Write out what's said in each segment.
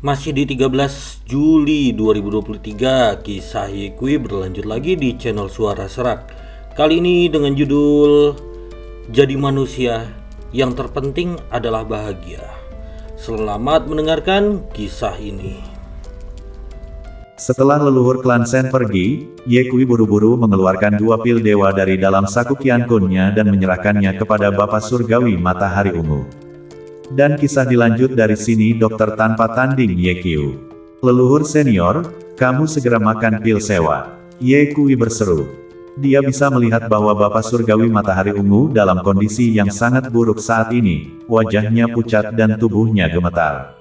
Masih di 13 Juli 2023, kisah Yekui berlanjut lagi di channel Suara Serak. Kali ini dengan judul Jadi Manusia yang terpenting adalah bahagia. Selamat mendengarkan kisah ini. Setelah leluhur klan Sen pergi, Yekui buru-buru mengeluarkan 2 pil dewa dari dalam saku Qiankunnya dan menyerahkannya kepada Bapak Surgawi Matahari Ungu. Dan kisah dilanjut dari sini. Dokter tanpa tanding Yekui. Leluhur senior, kamu segera makan pil sewa. Yekui berseru. Dia bisa melihat bahwa Bapak Surgawi Matahari Ungu dalam kondisi yang sangat buruk saat ini, wajahnya pucat dan tubuhnya gemetar.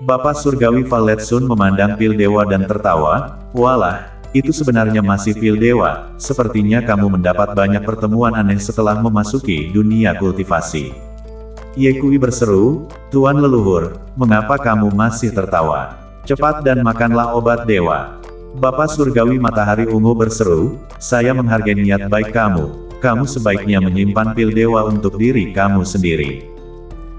Bapak Surgawi Valetsun memandang pil dewa dan tertawa, walah, itu sebenarnya masih pil dewa, sepertinya kamu mendapat banyak pertemuan aneh setelah memasuki dunia kultivasi. Yekui berseru, Tuan Leluhur, mengapa kamu masih tertawa? Cepat dan makanlah obat dewa. Bapak Surgawi Matahari Ungu berseru, saya menghargai niat baik kamu, kamu sebaiknya menyimpan pil dewa untuk diri kamu sendiri.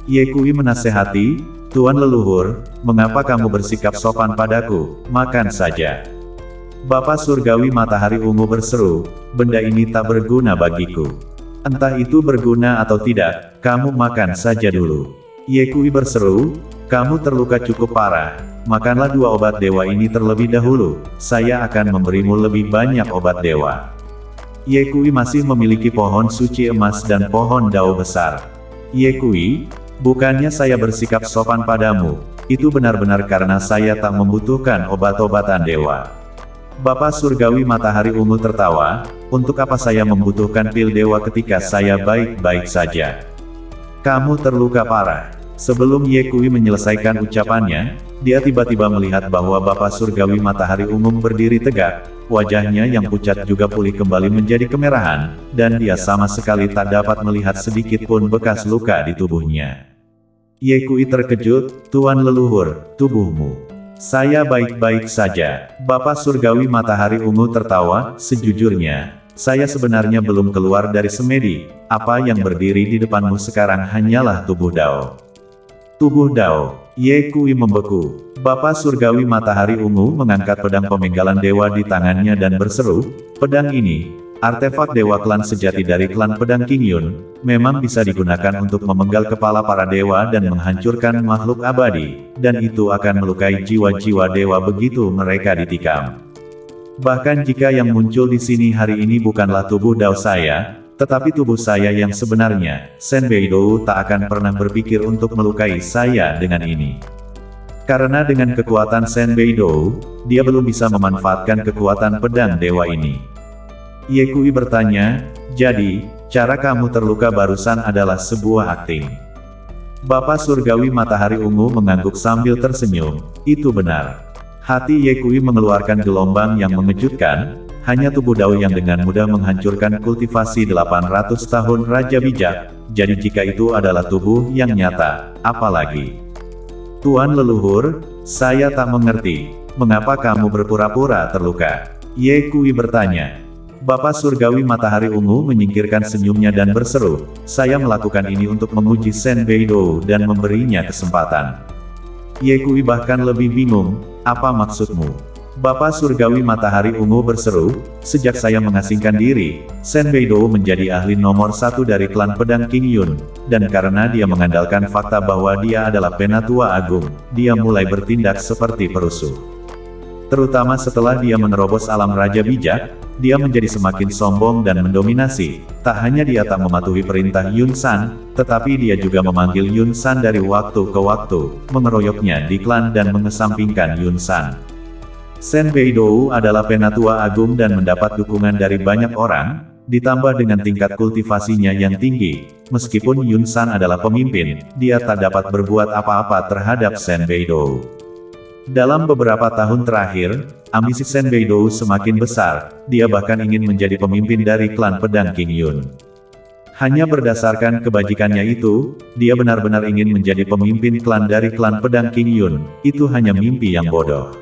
Yekui menasehati, Tuan Leluhur, mengapa kamu bersikap sopan padaku, makan saja. Bapak Surgawi Matahari Ungu berseru, benda ini tak berguna bagiku. Entah itu berguna atau tidak, kamu makan saja dulu. Yekui berseru, kamu terluka cukup parah, makanlah 2 obat dewa ini terlebih dahulu, saya akan memberimu lebih banyak obat dewa. Yekui masih memiliki pohon suci emas dan pohon dao besar. Yekui, bukannya saya bersikap sopan padamu, itu benar-benar karena saya tak membutuhkan obat-obatan dewa. Bapak Surgawi Matahari Ungu tertawa, untuk apa saya membutuhkan pil dewa ketika saya baik-baik saja? Kamu terluka parah. Sebelum Yekui menyelesaikan ucapannya, dia tiba-tiba melihat bahwa Bapak Surgawi Matahari Ungu berdiri tegak, wajahnya yang pucat juga pulih kembali menjadi kemerahan, dan dia sama sekali tak dapat melihat sedikit pun bekas luka di tubuhnya. Yekui terkejut, Tuan Leluhur, tubuhmu. Saya baik-baik saja. Bapak Surgawi Matahari Ungu tertawa, sejujurnya, saya sebenarnya belum keluar dari semedi, apa yang berdiri di depanmu sekarang hanyalah tubuh dao. Tubuh dao. Yekui membeku. Bapak Surgawi Matahari Ungu mengangkat pedang pemenggalan dewa di tangannya dan berseru, pedang ini, artefak dewa klan sejati dari klan pedang Qingyun, memang bisa digunakan untuk memenggal kepala para dewa dan menghancurkan makhluk abadi, dan itu akan melukai jiwa-jiwa dewa begitu mereka ditikam. Bahkan jika yang muncul di sini hari ini bukanlah tubuh dao saya, tetapi tubuh saya yang sebenarnya, Shen Beidou tak akan pernah berpikir untuk melukai saya dengan ini. Karena dengan kekuatan Shen Beidou, dia belum bisa memanfaatkan kekuatan pedang dewa ini. Yekui bertanya, jadi, cara kamu terluka barusan adalah sebuah akting. Bapak Surgawi Matahari Ungu mengangguk sambil tersenyum, itu benar. Hati Yekui mengeluarkan gelombang yang mengejutkan, hanya tubuh dao yang dengan mudah menghancurkan kultivasi 800 tahun Raja Bijak, jadi jika itu adalah tubuh yang nyata, apalagi. Tuan Leluhur, saya tak mengerti, mengapa kamu berpura-pura terluka? Yekui bertanya. Bapak Surgawi Matahari Ungu menyingkirkan senyumnya dan berseru, saya melakukan ini untuk menguji Shen Beidou dan memberinya kesempatan. Yekui bahkan lebih bingung, apa maksudmu? Bapak Surgawi Matahari Ungu berseru, sejak saya mengasingkan diri, Shen Beidou menjadi ahli nomor 1 dari klan pedang Qingyun, dan karena dia mengandalkan fakta bahwa dia adalah penatua agung, dia mulai bertindak seperti perusuh. Terutama setelah dia menerobos alam Raja Bijak, dia menjadi semakin sombong dan mendominasi. Tak hanya dia tak mematuhi perintah Yun San, tetapi dia juga memanggil Yun San dari waktu ke waktu, mengeroyoknya di klan dan mengesampingkan Yun San. Shen Beidou adalah penatua agung dan mendapat dukungan dari banyak orang, ditambah dengan tingkat kultivasinya yang tinggi. Meskipun Yun San adalah pemimpin, dia tak dapat berbuat apa-apa terhadap Shen Beidou. Dalam beberapa tahun terakhir, ambisi Shen Beidou semakin besar, dia bahkan ingin menjadi pemimpin dari klan pedang Qingyun. Hanya berdasarkan kebajikannya itu, dia benar-benar ingin menjadi pemimpin klan dari klan pedang Qingyun, itu hanya mimpi yang bodoh.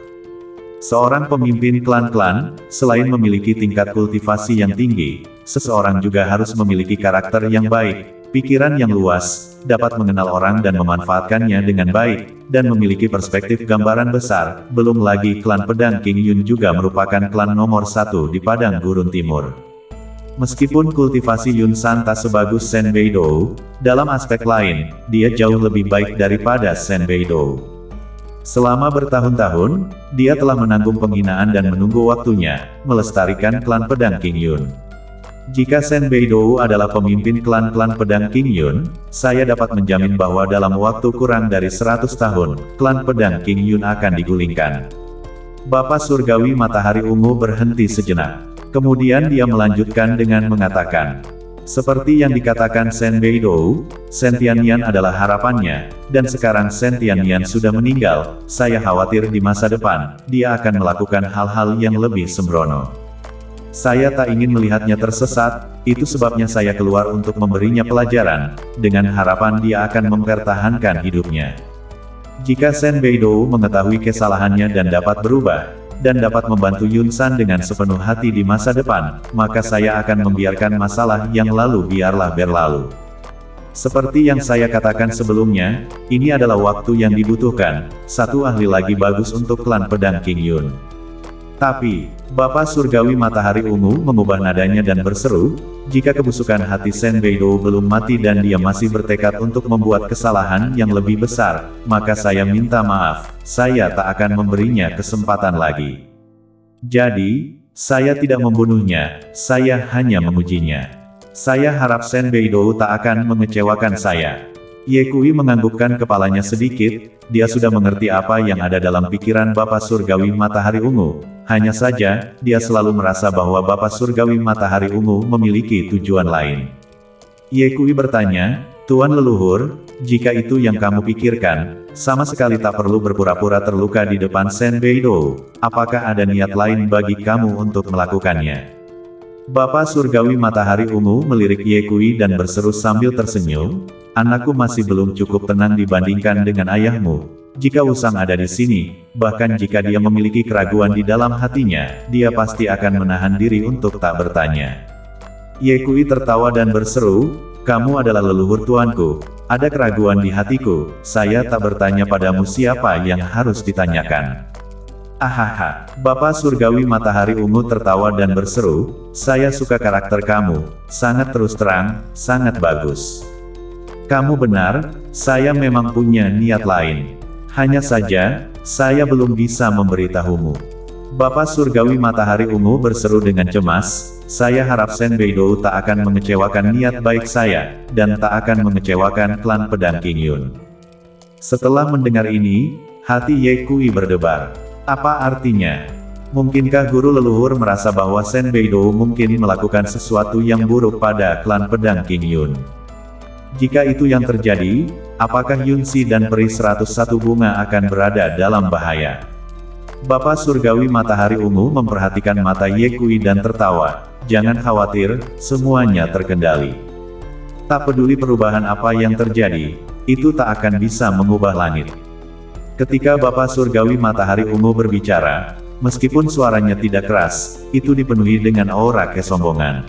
Seorang pemimpin klan-klan, selain memiliki tingkat kultivasi yang tinggi, seseorang juga harus memiliki karakter yang baik, pikiran yang luas, dapat mengenal orang dan memanfaatkannya dengan baik, dan memiliki perspektif gambaran besar. Belum lagi klan pedang King Yun juga merupakan klan nomor 1 di Padang Gurun Timur. Meskipun kultivasi Yun San tak sebagus Shen Beidou, dalam aspek lain, dia jauh lebih baik daripada Shen Beidou. Selama bertahun-tahun, dia telah menanggung penghinaan dan menunggu waktunya, melestarikan klan pedang King Yun. Jika Shen Beidou adalah pemimpin klan-klan pedang King Yun, saya dapat menjamin bahwa dalam waktu kurang dari 100 tahun, klan pedang King Yun akan digulingkan. Bapak Surgawi Matahari Ungu berhenti sejenak. Kemudian dia melanjutkan dengan mengatakan, seperti yang dikatakan Shen Beidou, Shen Tianyan adalah harapannya, dan sekarang Shen Tianyan sudah meninggal. Saya khawatir di masa depan, dia akan melakukan hal-hal yang lebih sembrono. Saya tak ingin melihatnya tersesat, itu sebabnya saya keluar untuk memberinya pelajaran, dengan harapan dia akan mempertahankan hidupnya. Jika Shen Beidou mengetahui kesalahannya dan dapat berubah, dan dapat membantu Yun San dengan sepenuh hati di masa depan, maka saya akan membiarkan masalah yang lalu biarlah berlalu. Seperti yang saya katakan sebelumnya, ini adalah waktu yang dibutuhkan, satu ahli lagi bagus untuk klan pedang King Yun. Tapi, Bapak Surgawi Matahari Ungu mengubah nadanya dan berseru, jika kebusukan hati Shen Beidou belum mati dan dia masih bertekad untuk membuat kesalahan yang lebih besar, maka saya minta maaf, saya tak akan memberinya kesempatan lagi. Jadi, saya tidak membunuhnya, saya hanya memujinya. Saya harap Shen Beidou tak akan mengecewakan saya. Ye Kui menganggukkan kepalanya sedikit, dia sudah mengerti apa yang ada dalam pikiran Bapak Surgawi Matahari Ungu. Hanya saja, dia selalu merasa bahwa Bapak Surgawi Matahari Ungu memiliki tujuan lain. Ye Kui bertanya, Tuan Leluhur, jika itu yang kamu pikirkan, sama sekali tak perlu berpura-pura terluka di depan Shen Beidou, apakah ada niat lain bagi kamu untuk melakukannya? Bapak Surgawi Matahari Ungu melirik Ye Kui dan berseru sambil tersenyum, anakku masih belum cukup tenang dibandingkan dengan ayahmu. Jika Wusang ada di sini, bahkan jika dia memiliki keraguan di dalam hatinya, dia pasti akan menahan diri untuk tak bertanya. Ye Kui tertawa dan berseru, kamu adalah leluhur tuanku, ada keraguan di hatiku, saya tak bertanya padamu siapa yang harus ditanyakan. Ahaha, Bapak Surgawi Matahari Ungu tertawa dan berseru, saya suka karakter kamu, sangat terus terang, sangat bagus. Kamu benar, saya memang punya niat lain. Hanya saja, saya belum bisa memberitahumu. Bapak Surgawi Matahari Ungu berseru dengan cemas, saya harap Shen Beidou tak akan mengecewakan niat baik saya, dan tak akan mengecewakan klan pedang King Yun. Setelah mendengar ini, hati Ye Kui berdebar. Apa artinya? Mungkinkah guru leluhur merasa bahwa Shen Beidou mungkin melakukan sesuatu yang buruk pada klan pedang King Yun? Jika itu yang terjadi, apakah Yun Si dan peri 101 bunga akan berada dalam bahaya? Bapak Surgawi Matahari Ungu memperhatikan mata Ye Kui dan tertawa, jangan khawatir, semuanya terkendali. Tak peduli perubahan apa yang terjadi, itu tak akan bisa mengubah langit. Ketika Bapak Surgawi Matahari Ungu berbicara, meskipun suaranya tidak keras, itu dipenuhi dengan aura kesombongan.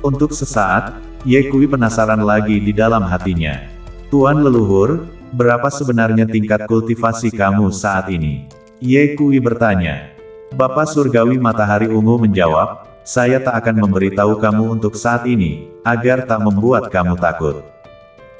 Untuk sesaat, Ye Kui penasaran lagi di dalam hatinya. Tuan Leluhur, berapa sebenarnya tingkat kultivasi kamu saat ini? Ye Kui bertanya. Bapak Surgawi Matahari Ungu menjawab, saya tak akan memberitahu kamu untuk saat ini, agar tak membuat kamu takut.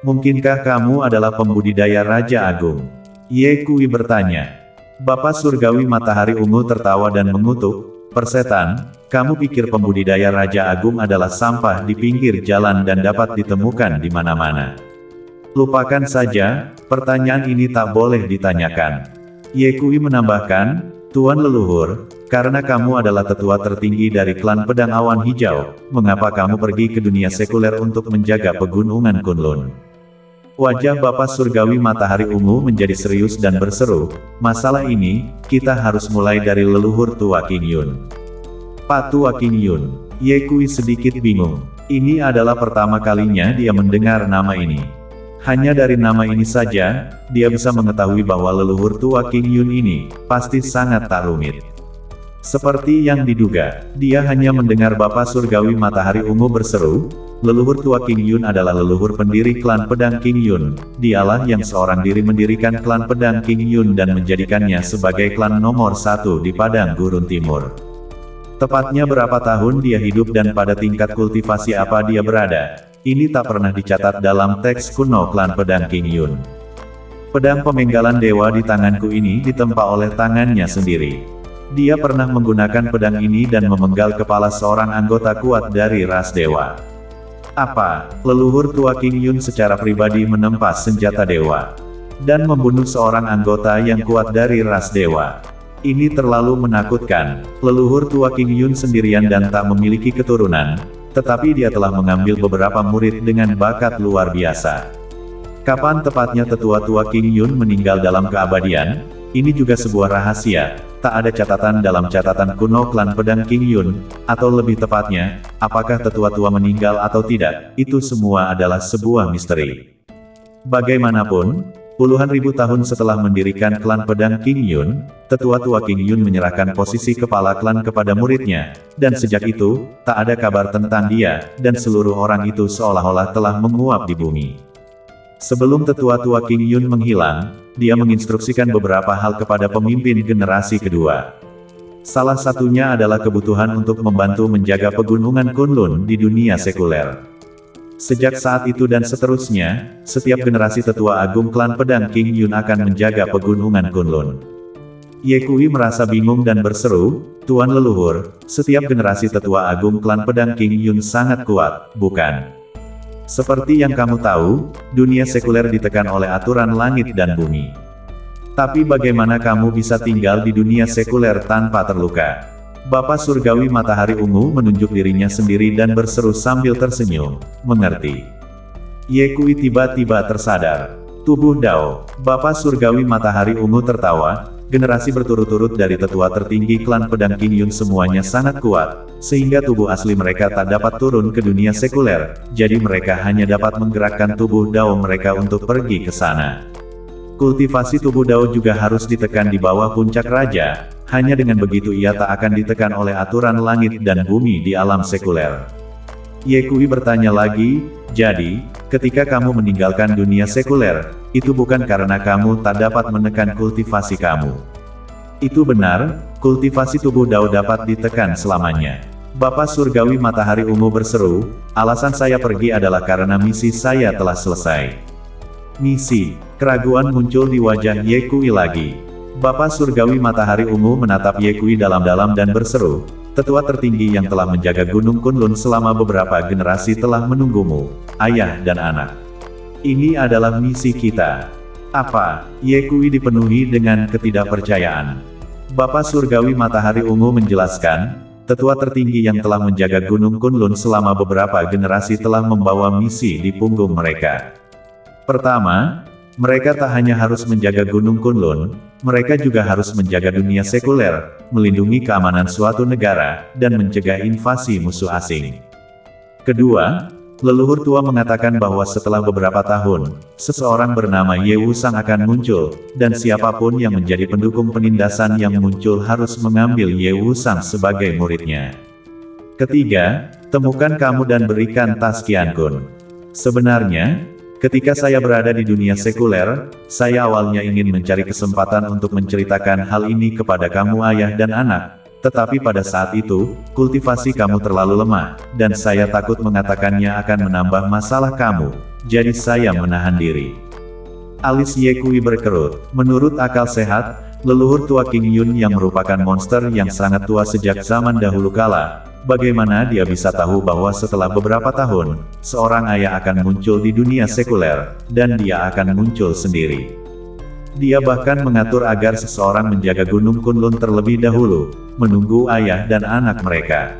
Mungkinkah kamu adalah pembudidaya Raja Agung? Ye Kui bertanya. Bapak Surgawi Matahari Ungu tertawa dan mengutuk, persetan, kamu pikir pembudidaya Raja Agung adalah sampah di pinggir jalan dan dapat ditemukan di mana-mana. Lupakan saja, pertanyaan ini tak boleh ditanyakan. Ye Kui menambahkan, Tuan Leluhur, karena kamu adalah tetua tertinggi dari klan Pedang Awan Hijau, mengapa kamu pergi ke dunia sekuler untuk menjaga pegunungan Kunlun? Wajah Bapak Surgawi Matahari Ungu menjadi serius dan berseru, masalah ini, kita harus mulai dari leluhur tua King Yun. Pak Tua King Yun, Ye Kui sedikit bingung. Ini adalah pertama kalinya dia mendengar nama ini. Hanya dari nama ini saja, dia bisa mengetahui bahwa leluhur tua King Yun ini, pasti sangat tak rumit. Seperti yang diduga, dia hanya mendengar Bapa Surgawi Matahari Ungu berseru, leluhur tua King Yun adalah leluhur pendiri klan pedang King Yun. Dialah yang seorang diri mendirikan klan pedang King Yun dan menjadikannya sebagai klan nomor 1 di Padang Gurun Timur. Tepatnya berapa tahun dia hidup dan pada tingkat kultivasi apa dia berada, ini tak pernah dicatat dalam teks kuno klan pedang King Yun. Pedang pemenggalan dewa di tanganku ini ditempa oleh tangannya sendiri. Dia pernah menggunakan pedang ini dan memenggal kepala seorang anggota kuat dari ras dewa. Apa, leluhur tua King Yun secara pribadi menempa senjata dewa dan membunuh seorang anggota yang kuat dari ras dewa? Ini terlalu menakutkan. Leluhur tua King Yun sendirian dan tak memiliki keturunan, tetapi dia telah mengambil beberapa murid dengan bakat luar biasa. Kapan tepatnya tetua tua King Yun meninggal dalam keabadian? Ini juga sebuah rahasia. Tak ada catatan dalam catatan kuno klan pedang King Yun, atau lebih tepatnya, apakah tetua tua meninggal atau tidak, itu semua adalah sebuah misteri. Bagaimanapun, puluhan ribu tahun setelah mendirikan klan pedang King Yun, tetua tua King Yun menyerahkan posisi kepala klan kepada muridnya, dan sejak itu, tak ada kabar tentang dia, dan seluruh orang itu seolah-olah telah menguap di bumi. Sebelum tetua tua King Yun menghilang, dia menginstruksikan beberapa hal kepada pemimpin generasi kedua. Salah satunya adalah kebutuhan untuk membantu menjaga pegunungan Kunlun di dunia sekuler. Sejak saat itu dan seterusnya, setiap generasi tetua agung klan pedang King Yun akan menjaga pegunungan Kunlun. Ye Kui merasa bingung dan berseru, "Tuan leluhur, setiap generasi tetua agung klan pedang King Yun sangat kuat, bukan? Seperti yang kamu tahu, dunia sekuler ditekan oleh aturan langit dan bumi. Tapi bagaimana kamu bisa tinggal di dunia sekuler tanpa terluka?" Bapa Surgawi Matahari Ungu menunjuk dirinya sendiri dan berseru sambil tersenyum, "Mengerti." Ye Kui tiba-tiba tersadar. Tubuh Dao. Bapa Surgawi Matahari Ungu tertawa. Generasi berturut-turut dari tetua tertinggi klan pedang King Yun semuanya sangat kuat, sehingga tubuh asli mereka tak dapat turun ke dunia sekuler, jadi mereka hanya dapat menggerakkan tubuh Dao mereka untuk pergi ke sana. Kultivasi tubuh Dao juga harus ditekan di bawah puncak raja, hanya dengan begitu ia tak akan ditekan oleh aturan langit dan bumi di alam sekuler. Ye Kui bertanya lagi, "Jadi, ketika kamu meninggalkan dunia sekuler, itu bukan karena kamu tak dapat menekan kultivasi kamu?" "Itu benar, kultivasi tubuh Dao dapat ditekan selamanya." Bapa Surgawi Matahari Ungu berseru, "Alasan saya pergi adalah karena misi saya telah selesai." "Misi?" Keraguan muncul di wajah Ye Kui lagi. Bapa Surgawi Matahari Ungu menatap Ye Kui dalam-dalam dan berseru, "Tetua tertinggi yang telah menjaga Gunung Kunlun selama beberapa generasi telah menunggumu, ayah dan anak. Ini adalah misi kita." "Apa?" Ye Kui dipenuhi dengan ketidakpercayaan. Bapa Surgawi Matahari Ungu menjelaskan, "Tetua tertinggi yang telah menjaga Gunung Kunlun selama beberapa generasi telah membawa misi di punggung mereka. Pertama, mereka tak hanya harus menjaga Gunung Kunlun, mereka juga harus menjaga dunia sekuler, melindungi keamanan suatu negara, dan mencegah invasi musuh asing. Kedua, leluhur tua mengatakan bahwa setelah beberapa tahun, seseorang bernama Ye Wusang akan muncul, dan siapapun yang menjadi pendukung penindasan yang muncul harus mengambil Ye Wusang sebagai muridnya. Ketiga, temukan kamu dan berikan tas Qiankun. Sebenarnya, ketika saya berada di dunia sekuler, saya awalnya ingin mencari kesempatan untuk menceritakan hal ini kepada kamu ayah dan anak, tetapi pada saat itu, kultivasi kamu terlalu lemah, dan saya takut mengatakannya akan menambah masalah kamu, jadi saya menahan diri." Alis Ye Kui berkerut. Menurut akal sehat, leluhur tua King Yun yang merupakan monster yang sangat tua sejak zaman dahulu kala, bagaimana dia bisa tahu bahwa setelah beberapa tahun, seorang ayah akan muncul di dunia sekuler, dan dia akan muncul sendiri. Dia bahkan mengatur agar seseorang menjaga Gunung Kunlun terlebih dahulu, menunggu ayah dan anak mereka.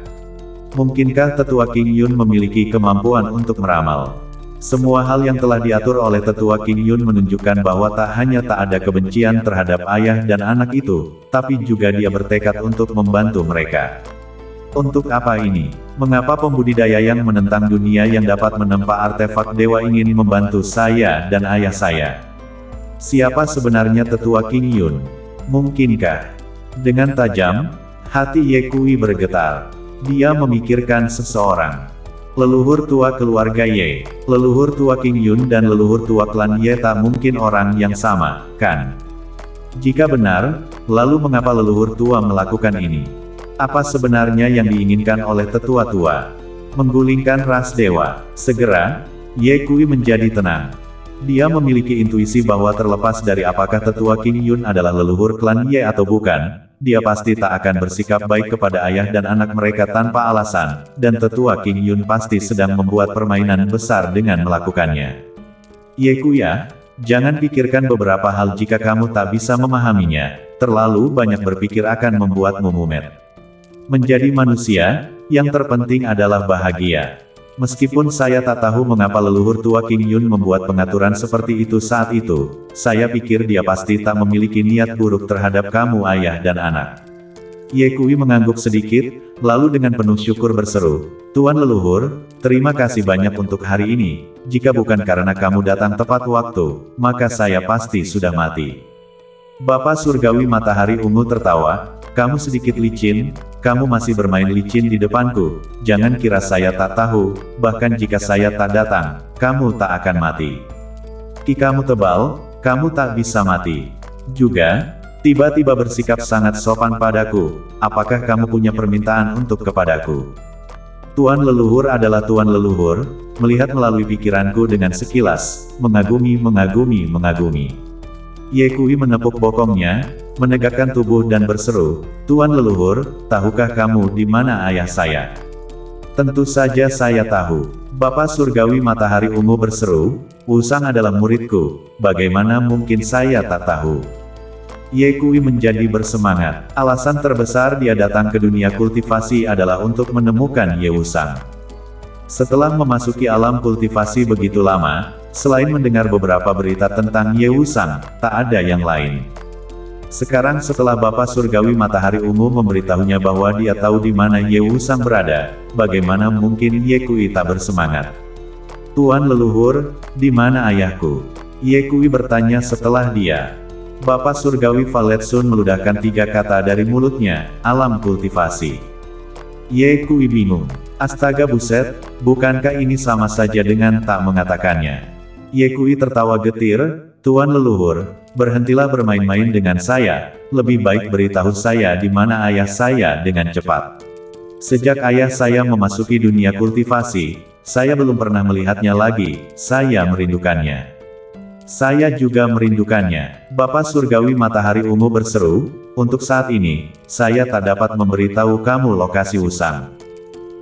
Mungkinkah tetua King Yun memiliki kemampuan untuk meramal? Semua hal yang telah diatur oleh tetua King Yun menunjukkan bahwa tak hanya tak ada kebencian terhadap ayah dan anak itu, tapi juga dia bertekad untuk membantu mereka. Untuk apa ini? Mengapa pembudidaya yang menentang dunia yang dapat menempa artefak dewa ingin membantu saya dan ayah saya? Siapa sebenarnya tetua King Yun? Mungkinkah? Dengan tajam, Hati Ye Kui bergetar. Dia memikirkan seseorang. Leluhur tua keluarga Ye, leluhur tua King Yun dan leluhur tua klan Ye tak mungkin orang yang sama, kan? Jika benar, lalu mengapa leluhur tua melakukan ini? Apa sebenarnya yang diinginkan oleh tetua tua? Menggulingkan ras dewa. Segera, Ye Kui menjadi tenang. Dia memiliki intuisi bahwa terlepas dari apakah tetua King Yun adalah leluhur klan Ye atau bukan, dia pasti tak akan bersikap baik kepada ayah dan anak mereka tanpa alasan, dan tetua King Yun pasti sedang membuat permainan besar dengan melakukannya. Ye Kui ya, jangan pikirkan beberapa hal jika kamu tak bisa memahaminya, terlalu banyak berpikir akan membuatmu mumet. Menjadi manusia, yang terpenting adalah bahagia. Meskipun saya tak tahu mengapa leluhur tua King Yun membuat pengaturan seperti itu saat itu, saya pikir dia pasti tak memiliki niat buruk terhadap kamu ayah dan anak. Ye Kui mengangguk sedikit, lalu dengan penuh syukur berseru, Tuan leluhur, terima kasih banyak untuk hari ini, jika bukan karena kamu datang tepat waktu, maka saya pasti sudah mati. Bapak Surgawi Matahari Ungu tertawa, kamu sedikit licin, kamu masih bermain licin di depanku, jangan kira saya tak tahu, bahkan jika saya tak datang, kamu tak akan mati. Ki kamu tebal, kamu tak bisa mati. Juga, tiba-tiba bersikap sangat sopan padaku, apakah kamu punya permintaan untuk kepadaku? Tuan leluhur adalah tuan leluhur, melihat melalui pikiranku dengan sekilas, mengagumi. Ye Kui menepuk bokongnya, menegakkan tubuh dan berseru, Tuan leluhur, tahukah kamu di mana ayah saya? Tentu saja saya tahu. Bapak Surgawi Matahari Ungu berseru, Wusang adalah muridku, bagaimana mungkin saya tak tahu? Ye Kui menjadi bersemangat. Alasan terbesar dia datang ke dunia kultivasi adalah untuk menemukan Ye Wusang. Setelah memasuki alam kultivasi begitu lama, selain mendengar beberapa berita tentang Ye Wusang, tak ada yang lain. Sekarang setelah Bapak Surgawi Matahari Ungu memberitahunya bahwa dia tahu di mana Ye Wusang berada, bagaimana mungkin Ye Kui tak bersemangat? Tuan leluhur, di mana ayahku? Ye Kui bertanya setelah dia. Bapak Surgawi Valet Sun meludahkan 3 kata dari mulutnya, alam kultivasi. Ye Kui bingung. Astaga buset, bukankah ini sama saja dengan tak mengatakannya? Ye Kui tertawa getir, Tuan leluhur, berhentilah bermain-main dengan saya, lebih baik beritahu saya di mana ayah saya dengan cepat. Sejak ayah saya memasuki dunia kultivasi, saya belum pernah melihatnya lagi, saya merindukannya. Saya juga merindukannya. Bapak Surgawi Matahari Ungu berseru, untuk saat ini, saya tak dapat memberitahu kamu lokasi Wusang.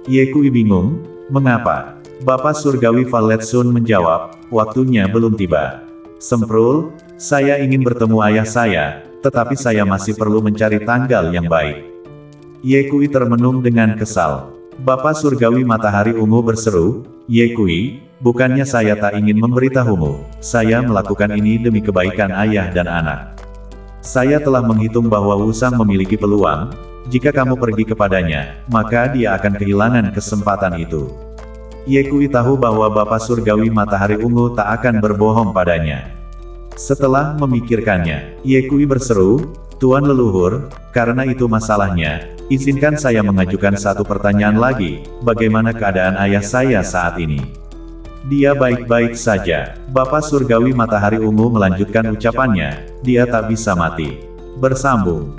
Ye Kui bingung, mengapa? Bapak Surgawi Valet Sun menjawab, waktunya belum tiba. Semprul, saya ingin bertemu ayah saya, tetapi saya masih perlu mencari tanggal yang baik. Ye Kui termenung dengan kesal. Bapak Surgawi Matahari Ungu berseru, Ye Kui, bukannya saya tak ingin memberitahumu, saya melakukan ini demi kebaikan ayah dan anak. Saya telah menghitung bahwa Wusang memiliki peluang, jika kamu pergi kepadanya, maka dia akan kehilangan kesempatan itu. Ye Kui tahu bahwa Bapak Surgawi Matahari Ungu tak akan berbohong padanya. Setelah memikirkannya, Ye Kui berseru, Tuan leluhur, karena itu masalahnya, izinkan saya mengajukan satu pertanyaan lagi, bagaimana keadaan ayah saya saat ini? Dia baik-baik saja. Bapak Surgawi Matahari Ungu melanjutkan ucapannya, dia tak bisa mati. Bersambung.